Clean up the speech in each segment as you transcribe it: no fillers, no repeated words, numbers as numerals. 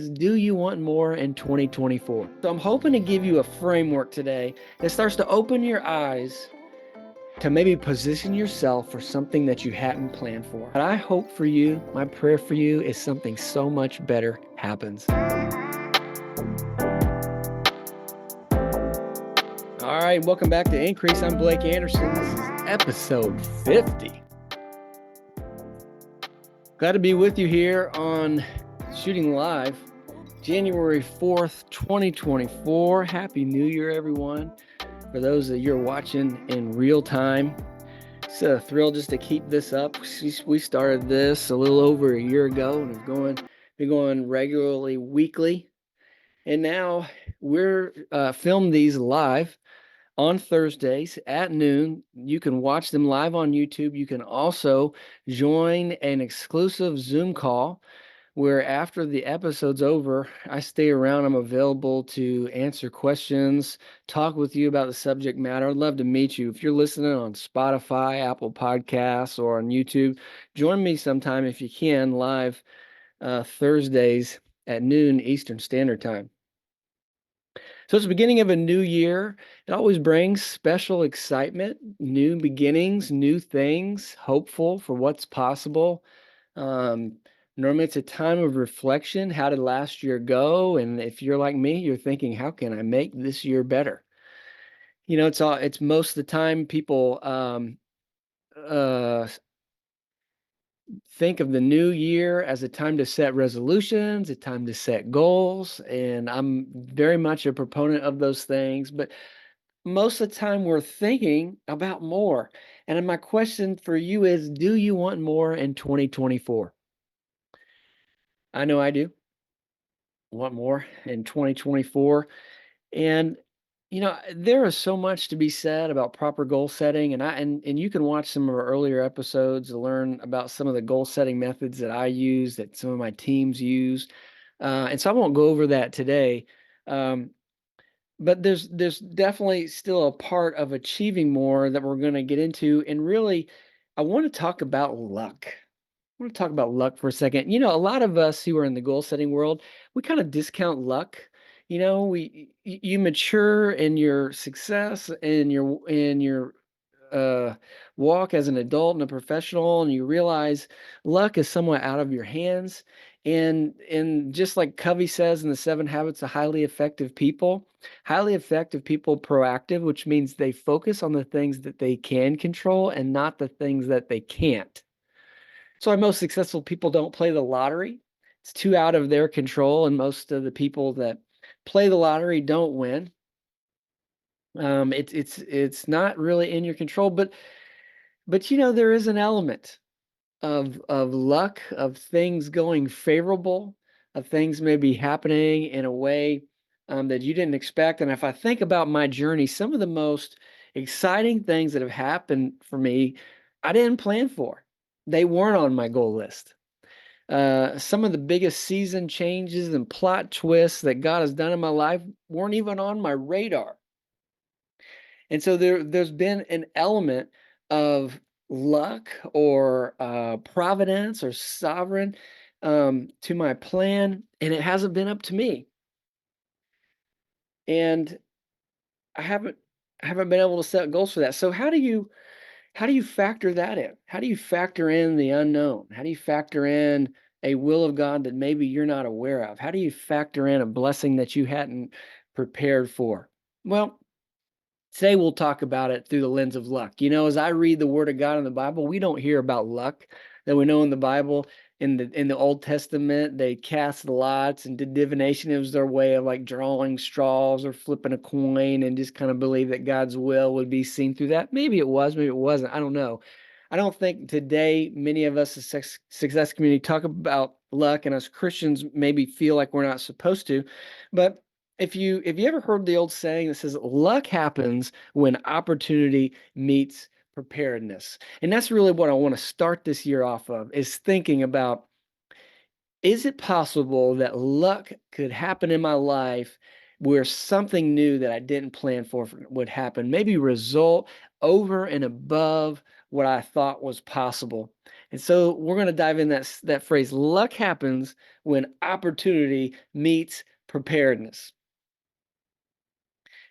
Do you want more in 2024? So I'm hoping to give you a framework today that starts to open your eyes to maybe position yourself for something that you hadn't planned for. What I hope for you, my prayer for you, is something so much better happens. All right, welcome back to Increase. I'm Blake Anderson. This is episode 50. Glad to be with you here on Shooting Live, January 4th, 2024. Happy New Year, everyone. For those that you're watching in real time, it's a thrill just to keep this up. We started this a little over a year ago and have been going regularly weekly. And now we're filmed these live on Thursdays at noon. You can watch them live on YouTube. You can also join an exclusive Zoom call where after the episode's over, I stay around. I'm available to answer questions, talk with you about the subject matter. I'd love to meet you. If you're listening on Spotify, Apple Podcasts, or on YouTube, join me sometime if you can live Thursdays at noon Eastern Standard Time. So it's the beginning of a new year. It always brings special excitement, new beginnings, new things, hopeful for what's possible. Normally it's a time of reflection. How did last year go? And if you're like me, you're thinking, how can I make this year better? You know, it's most of the time people uh, think of the new year as a time to set resolutions, a time to set goals. And I'm very much a proponent of those things. But most of the time we're thinking about more. And my question for you is, do you want more in 2024? I know I do. Want more in 2024. And there is so much to be said about proper goal setting, and you can watch some of our earlier episodes to learn about some of the goal setting methods that I use, that some of my teams use. And so I won't go over that today. Um, but there's definitely still a part of achieving more that we're going to get into. And really, I want to talk about luck. I want to talk about luck for a second. A lot of us who are in the goal setting world, we kind of discount luck. You mature in your success and your uh, walk as an adult and a professional, and you realize luck is somewhat out of your hands. And just like Covey says in the 7 Habits of highly effective people proactive, which means they focus on the things that they can control and not the things that they can't. So our most successful people don't play the lottery. It's too out of their control, and most of the people that play the lottery don't win. It's not really in your control, but there is an element of luck, of things going favorable, of things maybe happening in a way that you didn't expect. And if I think about my journey, some of the most exciting things that have happened for me, I didn't plan for. They weren't on my goal list. Some of the biggest season changes and plot twists that God has done in my life weren't even on my radar. And so there's been an element of luck or providence or sovereign to my plan, and it hasn't been up to me. And I haven't been able to set goals for that. So how do you factor that in? How do you factor in the unknown? How do you factor in a will of God that maybe you're not aware of? How do you factor in a blessing that you hadn't prepared for? Well, today we'll talk about it through the lens of luck. As I read the Word of God in the Bible, we don't hear about luck that we know in the Bible. In the Old Testament, they cast lots and did divination. It was their way of like drawing straws or flipping a coin and just kind of believe that God's will would be seen through that. Maybe it was, maybe it wasn't. I don't know. I don't think today many of us as success community talk about luck, and as Christians maybe feel like we're not supposed to. But if you ever heard the old saying that says luck happens when opportunity meets preparedness. And that's really what I want to start this year off of, is thinking about, is it possible that luck could happen in my life where something new that I didn't plan for would happen, maybe result over and above what I thought was possible? And so we're going to dive in that phrase. Luck happens when opportunity meets preparedness.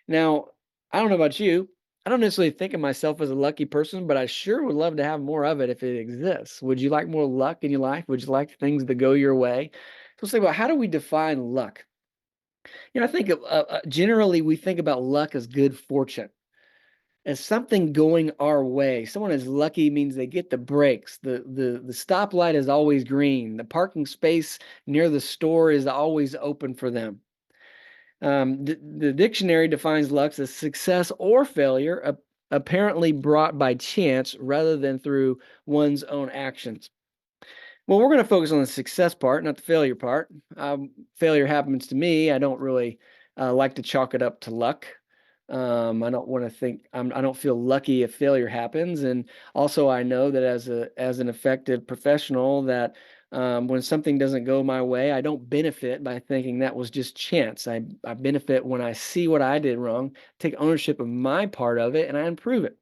Now, I don't know about you. I don't necessarily think of myself as a lucky person, but I sure would love to have more of it if it exists. Would you like more luck in your life? Would you like things to go your way? So let's think about, how do we define luck? I think generally we think about luck as good fortune, as something going our way. Someone is lucky means they get the breaks. The stoplight is always green. The parking space near the store is always open for them. The dictionary defines luck as success or failure, apparently brought by chance rather than through one's own actions. Well, we're going to focus on the success part, not the failure part. Failure happens to me. I don't really like to chalk it up to luck. I don't want to think I don't feel lucky if failure happens, and also I know that as an effective professional, that when something doesn't go my way, I don't benefit by thinking that was just chance. I benefit when I see what I did wrong, take ownership of my part of it, and I improve it.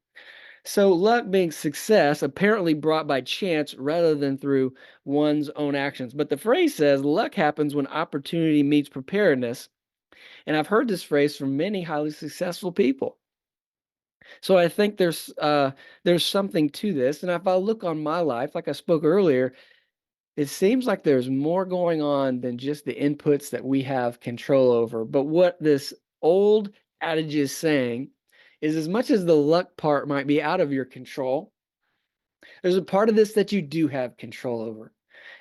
So luck being success apparently brought by chance rather than through one's own actions. But the phrase says luck happens when opportunity meets preparedness. And I've heard this phrase from many highly successful people. So I think there's something to this. And if I look on my life, like I spoke earlier, it seems like there's more going on than just the inputs that we have control over. But what this old adage is saying is, as much as the luck part might be out of your control, there's a part of this that you do have control over.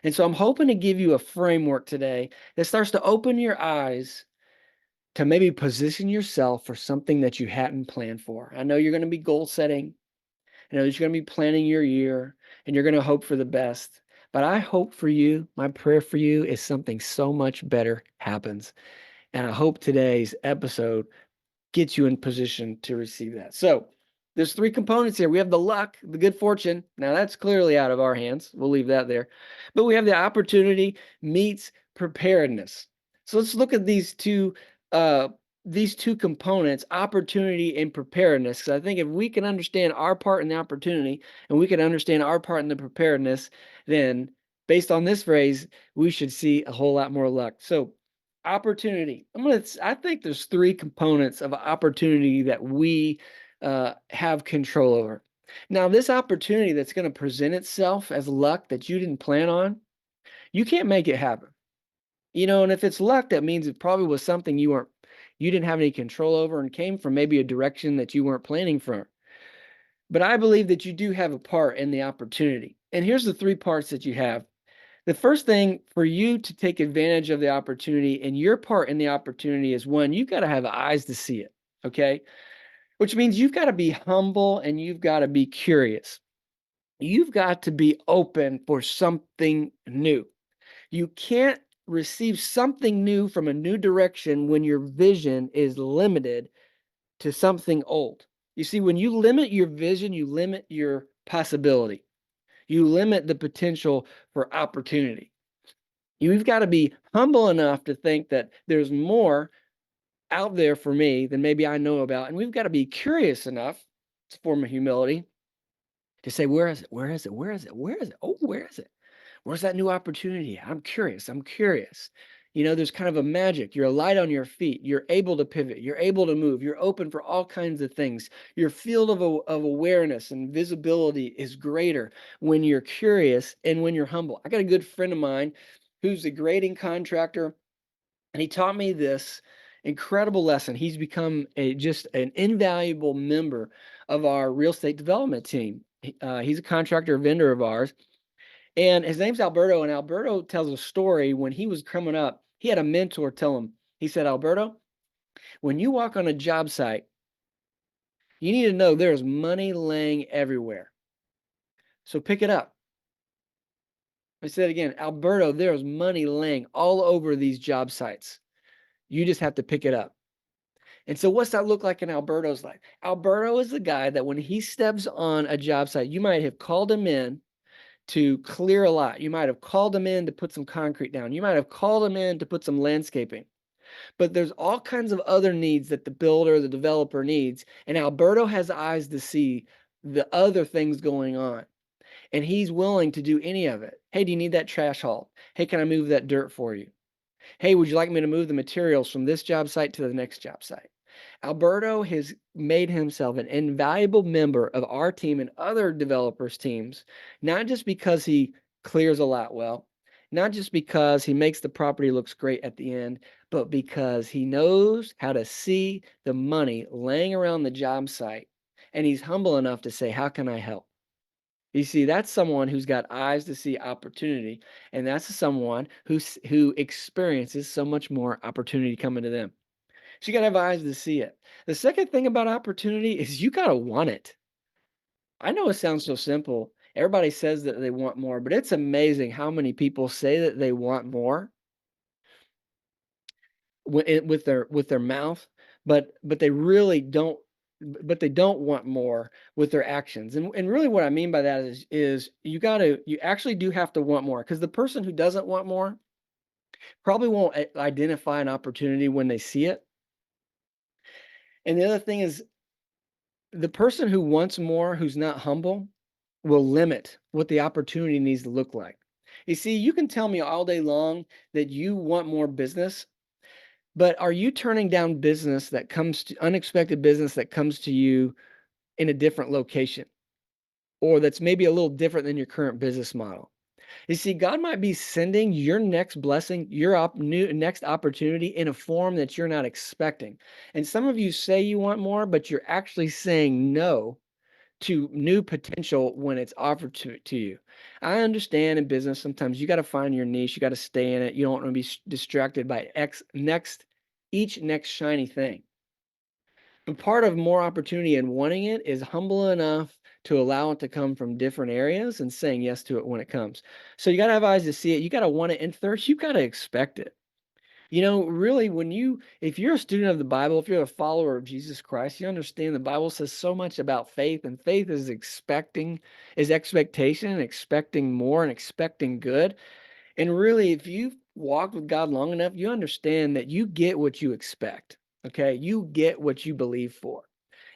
And so I'm hoping to give you a framework today that starts to open your eyes to maybe position yourself for something that you hadn't planned for. I know you're going to be goal setting. I know that you're going to be planning your year and you're going to hope for the best. But I hope for you, my prayer for you is something so much better happens. And I hope today's episode get you in position to receive that. So there's three components here. We have the luck, the good fortune. Now that's clearly out of our hands. We'll leave that there. But we have the opportunity meets preparedness. So let's look at these two components, opportunity and preparedness. Because I think if we can understand our part in the opportunity and we can understand our part in the preparedness, then based on this phrase, we should see a whole lot more luck. So opportunity. I think there's three components of opportunity that we have control over. Now, this opportunity that's going to present itself as luck that you didn't plan on, you can't make it happen. And if it's luck, that means it probably was something you didn't have any control over and came from maybe a direction that you weren't planning for. But I believe that you do have a part in the opportunity. And here's the three parts that you have. The first thing for you to take advantage of the opportunity and your part in the opportunity is, one, you've got to have eyes to see it. Okay. Which means you've got to be humble and you've got to be curious. You've got to be open for something new. You can't receive something new from a new direction when your vision is limited to something old. You see, when you limit your vision, you limit your possibility. You limit the potential for opportunity. You've got to be humble enough to think that there's more out there for me than maybe I know about. And we've got to be curious enough, it's a form of humility, to say, where is it? Where is it? Where is it? Where is it? Oh, where is it? Where's that new opportunity? I'm curious. I'm curious. There's kind of a magic. You're light on your feet. You're able to pivot. You're able to move. You're open for all kinds of things. Your field of awareness and visibility is greater when you're curious and when you're humble. I got a good friend of mine who's a grading contractor, and he taught me this incredible lesson. He's become just an invaluable member of our real estate development team. He's a contractor vendor of ours, and his name's Alberto. And Alberto tells a story. When he was coming up, he had a mentor tell him, he said, Alberto, when you walk on a job site, you need to know there's money laying everywhere. So pick it up. I said again, Alberto, there's money laying all over these job sites. You just have to pick it up. And so what's that look like in Alberto's life? Alberto is the guy that when he steps on a job site, you might have called him in to clear a lot. You might have called him in to put some concrete down. You might have called him in to put some landscaping. But there's all kinds of other needs that the builder, the developer needs. And Alberto has eyes to see the other things going on. and he's willing to do any of it. Hey, do you need that trash hauled? Hey, can I move that dirt for you? Hey, would you like me to move the materials from this job site to the next job site? Alberto has made himself an invaluable member of our team and other developers' teams, not just because he clears a lot well, not just because he makes the property looks great at the end, but because he knows how to see the money laying around the job site, and he's humble enough to say, "How can I help?" You see, that's someone who's got eyes to see opportunity, and that's someone who experiences so much more opportunity coming to them. So you gotta have eyes to see it. The second thing about opportunity is you gotta want it. I know it sounds so simple. Everybody says that they want more, but it's amazing how many people say that they want more with their mouth, but they really don't. But they don't want more with their actions. And really what I mean by that is you actually do have to want more, because the person who doesn't want more probably won't identify an opportunity when they see it. And the other thing is, the person who wants more, who's not humble, will limit what the opportunity needs to look like. You see, you can tell me all day long that you want more business, but are you turning down business that comes to unexpected business that comes to you in a different location, or that's maybe a little different than your current business model? You see, God might be sending your next blessing, your next opportunity in a form that you're not expecting. And some of you say you want more, but you're actually saying no to new potential when it's offered to you. I understand in business sometimes you got to find your niche, you got to stay in it. You don't want to be distracted by each next shiny thing. But part of more opportunity and wanting it is humble enough to allow it to come from different areas and saying yes to it when it comes. So you got to have eyes to see it. You got to want it. And third, you got to expect it. You know, really, if you're a student of the Bible, if you're a follower of Jesus Christ, you understand the Bible says so much about faith, and faith is expectation, expecting more and expecting good. And really, if you've walked with God long enough, you understand that you get what you expect. Okay. You get what you believe for.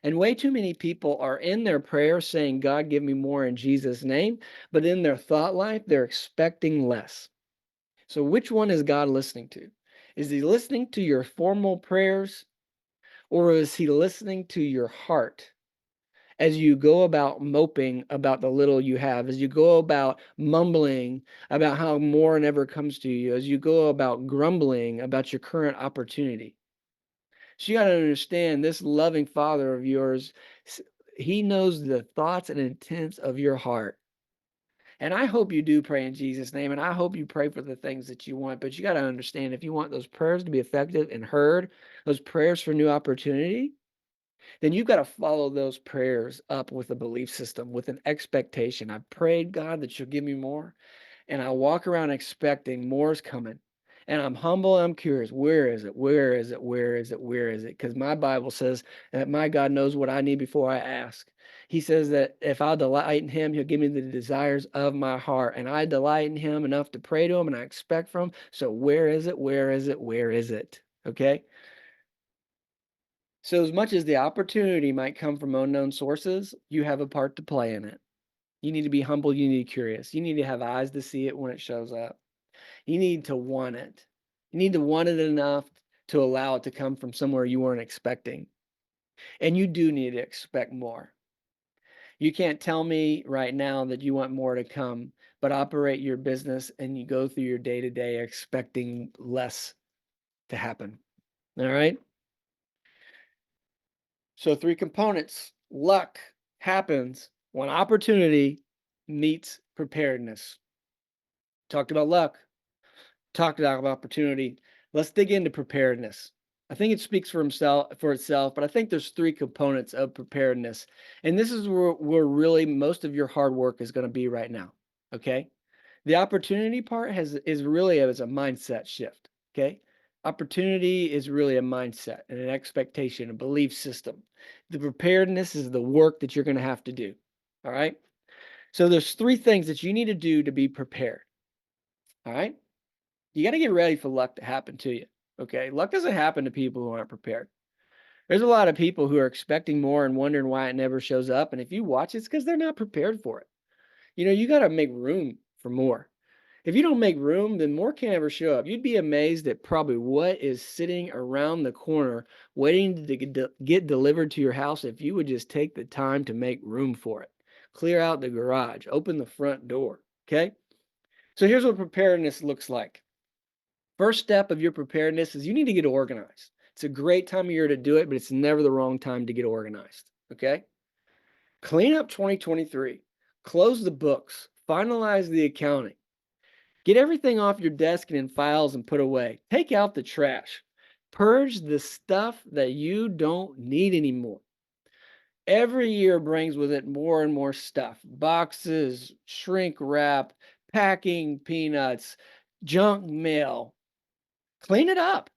And way too many people are in their prayer saying, God, give me more in Jesus' name. But in their thought life, they're expecting less. So which one is God listening to? Is he listening to your formal prayers, or is he listening to your heart as you go about moping about the little you have, as you go about mumbling about how more never comes to you, as you go about grumbling about your current opportunity? So you got to understand, this loving Father of yours, he knows the thoughts and intents of your heart. And I hope you do pray in Jesus' name, and I hope you pray for the things that you want. But you got to understand, if you want those prayers to be effective and heard, those prayers for new opportunity, then you've got to follow those prayers up with a belief system, with an expectation. I've prayed, God, that you'll give me more. And I walk around expecting more is coming. And I'm humble, I'm curious. Where is it? Where is it? Where is it? Where is it? Because my Bible says that my God knows what I need before I ask. He says that if I delight in him, he'll give me the desires of my heart. And I delight in him enough to pray to him, and I expect from him. So where is it? Where is it? Where is it? Okay. So as much as the opportunity might come from unknown sources, you have a part to play in it. You need to be humble. You need to be curious. You need to have eyes to see it when it shows up. You need to want it. You need to want it enough to allow it to come from somewhere you weren't expecting. And you do need to expect more. You can't tell me right now that you want more to come, but operate your business and you go through your day to day expecting less to happen. All right. So, three components. Luck happens when opportunity meets preparedness. Talked about luck, talked about opportunity. Let's dig into preparedness. I think it speaks for itself, but I think there's three components of preparedness. And this is where really most of your hard work is going to be right now. Okay. The opportunity part is really as a mindset shift. Okay. Opportunity is really a mindset and an expectation, a belief system. The preparedness is the work that you're going to have to do. All right. So there's three things that you need to do to be prepared. All right. You got to get ready for luck to happen to you. Okay. Luck doesn't happen to people who aren't prepared. There's a lot of people who are expecting more and wondering why it never shows up. And if you watch, it's because they're not prepared for it. You got to make room for more. If you don't make room, then more can't ever show up. You'd be amazed at probably what is sitting around the corner waiting to get delivered to your house if you would just take the time to make room for it. Clear out the garage, open the front door. Okay. So here's what preparedness looks like. First step of your preparedness is you need to get organized. It's a great time of year to do it, but it's never the wrong time to get organized. Okay. Clean up 2023. Close the books. Finalize the accounting. Get everything off your desk and in files and put away. Take out the trash. Purge the stuff that you don't need anymore. Every year brings with it more and more stuff: boxes, shrink wrap, packing peanuts, junk mail. Clean it up.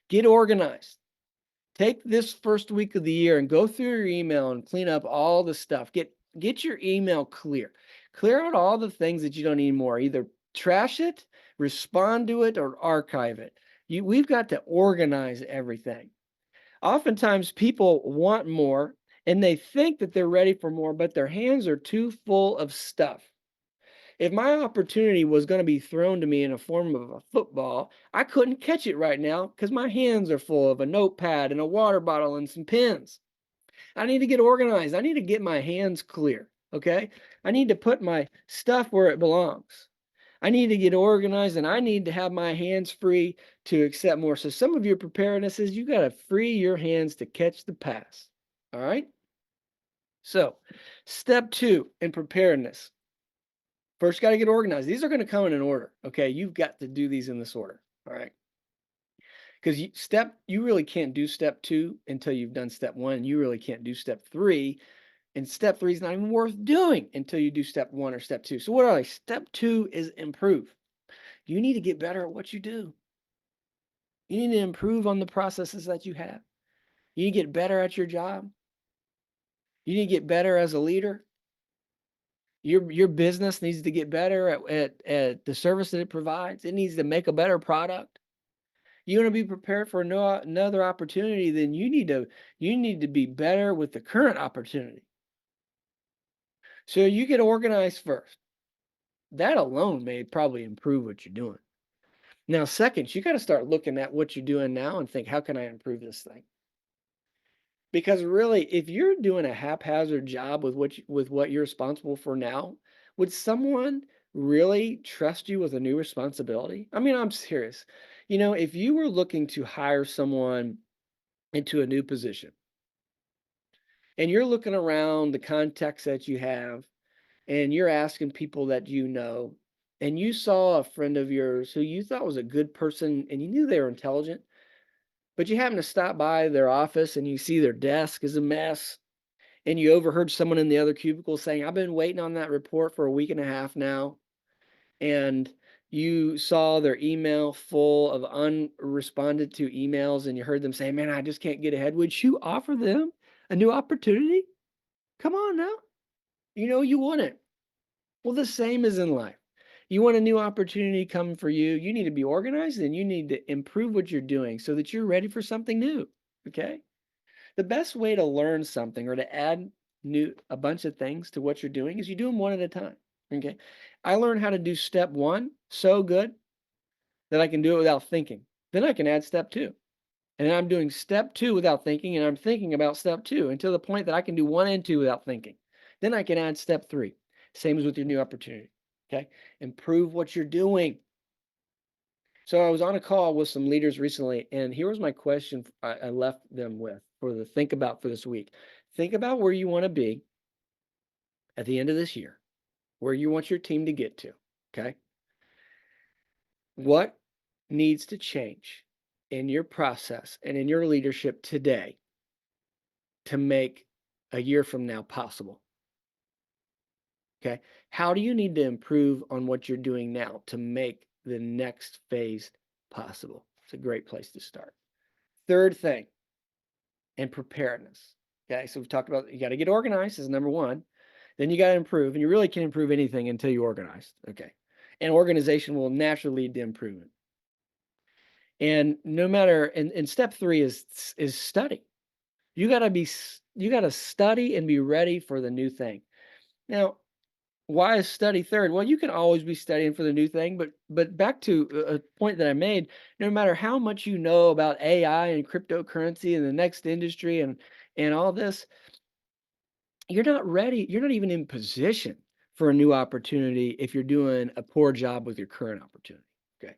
Get organized. Take this first week of the year and go through your email and clean up all the stuff. Get your email clear. Clear out all the things that you don't need more. Either trash it, respond to it, or archive it. We've got to organize everything. Oftentimes people want more and they think that they're ready for more, but their hands are too full of stuff. If my opportunity was going to be thrown to me in a form of a football, I couldn't catch it right now because my hands are full of a notepad and a water bottle and some pens. I need to get organized. I need to get my hands clear. Okay. I need to put my stuff where it belongs. I need to get organized and I need to have my hands free to accept more. So, some of your preparedness is you got to free your hands to catch the pass. All right. So, step two in preparedness. First, got to get organized. These are going to come in an order. Okay. You've got to do these in this order. All right. Because you really can't do step two until you've done step one. You really can't do step three. And step three is not even worth doing until you do step one or step two. So, what are they? Step two is improve. You need to get better at what you do. You need to improve on the processes that you have. You need to get better at your job. You need to get better as a leader. Your business needs to get better at the service that it provides. It needs to make a better product. You want to be prepared for another opportunity, then you need to be better with the current opportunity. So you get organized first. That alone may probably improve what you're doing. Now, second, you got to start looking at what you're doing now and think, how can I improve this thing? Because really, if you're doing a haphazard job with what you're responsible for now, would someone really trust you with a new responsibility? I mean, I'm serious. If you were looking to hire someone into a new position and you're looking around the contacts that you have and you're asking people that you know, and you saw a friend of yours who you thought was a good person and you knew they were intelligent, but you happen to stop by their office and you see their desk is a mess, and you overheard someone in the other cubicle saying, I've been waiting on that report for a week and a half now. And you saw their email full of unresponded to emails and you heard them say, man, I just can't get ahead. Would you offer them a new opportunity? Come on now. You want it. Well, the same is in life. You want a new opportunity coming for you. You need to be organized and you need to improve what you're doing so that you're ready for something new. Okay. The best way to learn something or to add a bunch of things to what you're doing is you do them one at a time. Okay. I learned how to do step one so good that I can do it without thinking. Then I can add step two. And then I'm doing step two without thinking, and I'm thinking about step two until the point that I can do one and two without thinking. Then I can add step three. Same as with your new opportunity. Okay. Improve what you're doing. So I was on a call with some leaders recently, and here was my question I left them with for the think about for this week. Think about where you want to be at the end of this year, where you want your team to get to. Okay. What needs to change in your process and in your leadership today to make a year from now possible? Okay. How do you need to improve on what you're doing now to make the next phase possible? It's a great place to start. Third thing, and preparedness. Okay, so we've talked about you got to get organized is number one. Then you got to improve, and you really can't improve anything until you organize. Okay, and organization will naturally lead to improvement. And no matter, and step three is study. You got to study and be ready for the new thing. Now, Why is study third? Well, you can always be studying for the new thing, but back to a point that I made, no matter how much you know about AI and cryptocurrency and the next industry and all this, you're not ready. You're not even in position for a new opportunity if you're doing a poor job with your current opportunity. Okay.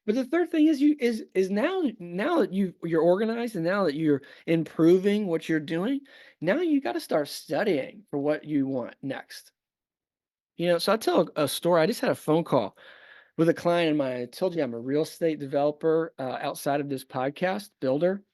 But the third thing is now that you're organized and now that you're improving what you're doing, now you got to start studying for what you want next. So I tell a story. I just had a phone call with a client of mine. I told you I'm a real estate developer outside of this podcast builder,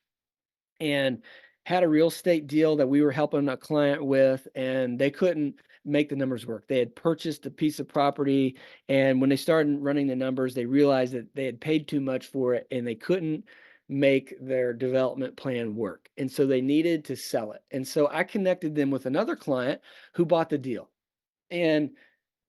and had a real estate deal that we were helping a client with, and they couldn't make the numbers work. They had purchased a piece of property, and when they started running the numbers, they realized that they had paid too much for it, and they couldn't make their development plan work. And so they needed to sell it. And so I connected them with another client who bought the deal. And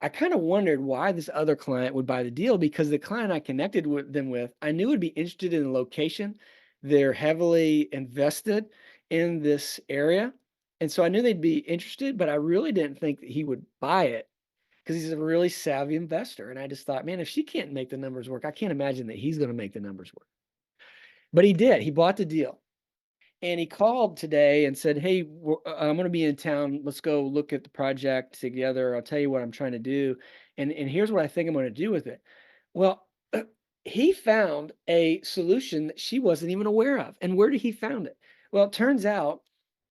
I kind of wondered why this other client would buy the deal because the client I connected with them with, I knew would be interested in the location. They're heavily invested in this area. And so I knew they'd be interested, but I really didn't think that he would buy it because he's a really savvy investor. And I just thought, man, if she can't make the numbers work, I can't imagine that he's going to make the numbers work. But he did. He bought the deal. And he called today and said, "Hey, I'm going to be in town. Let's go look at the project together. I'll tell you what I'm trying to do, and here's what I think I'm going to do with it." Well, he found a solution that she wasn't even aware of. And where did he found it? Well, it turns out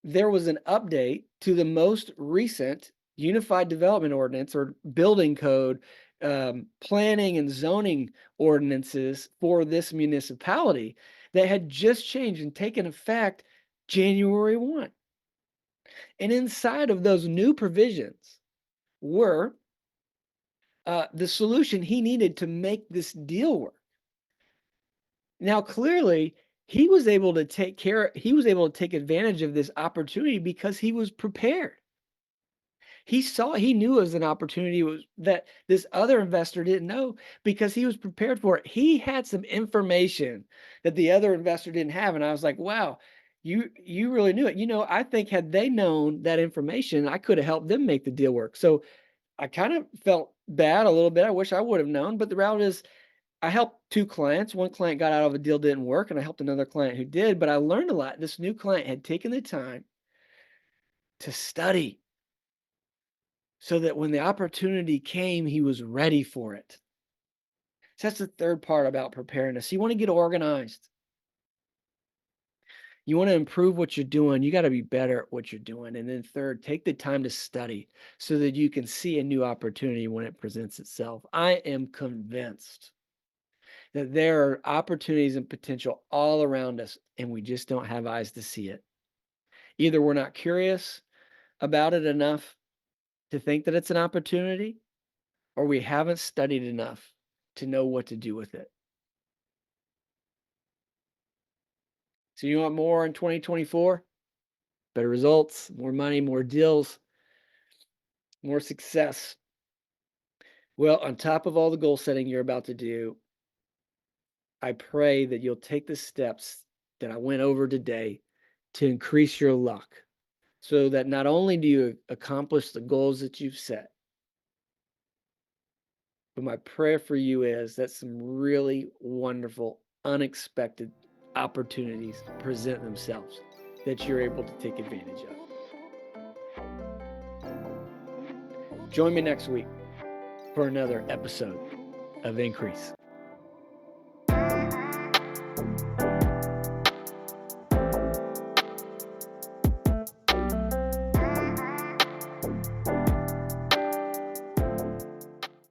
there was an update to the most recent Unified Development Ordinance or building code, planning and zoning ordinances for this municipality that had just changed and taken effect January 1. And inside of those new provisions were the solution he needed to make this deal work. Now, clearly, he was able to take advantage of this opportunity because he was prepared. He knew it was an opportunity that this other investor didn't know because he was prepared for it. He had some information that the other investor didn't have, and I was like, "Wow, you really knew it." I think had they known that information, I could have helped them make the deal work. So I kind of felt bad a little bit. I wish I would have known, but the reality is I helped two clients. One client got out of a deal, didn't work, and I helped another client who did, but I learned a lot. This new client had taken the time to study so that when the opportunity came, he was ready for it. So that's the third part about preparedness. You want to get organized. You want to improve what you're doing. You got to be better at what you're doing. And then third, take the time to study so that you can see a new opportunity when it presents itself. I am convinced that there are opportunities and potential all around us, and we just don't have eyes to see it. Either we're not curious about it enough to think that it's an opportunity, or we haven't studied enough to know what to do with it. So you want more in 2024? Better results, more money, more deals, more success. Well, on top of all the goal setting you're about to do, I pray that you'll take the steps that I went over today to increase your luck so that not only do you accomplish the goals that you've set, but my prayer for you is that some really wonderful, unexpected opportunities present themselves that you're able to take advantage of. Join me next week for another episode of Increase.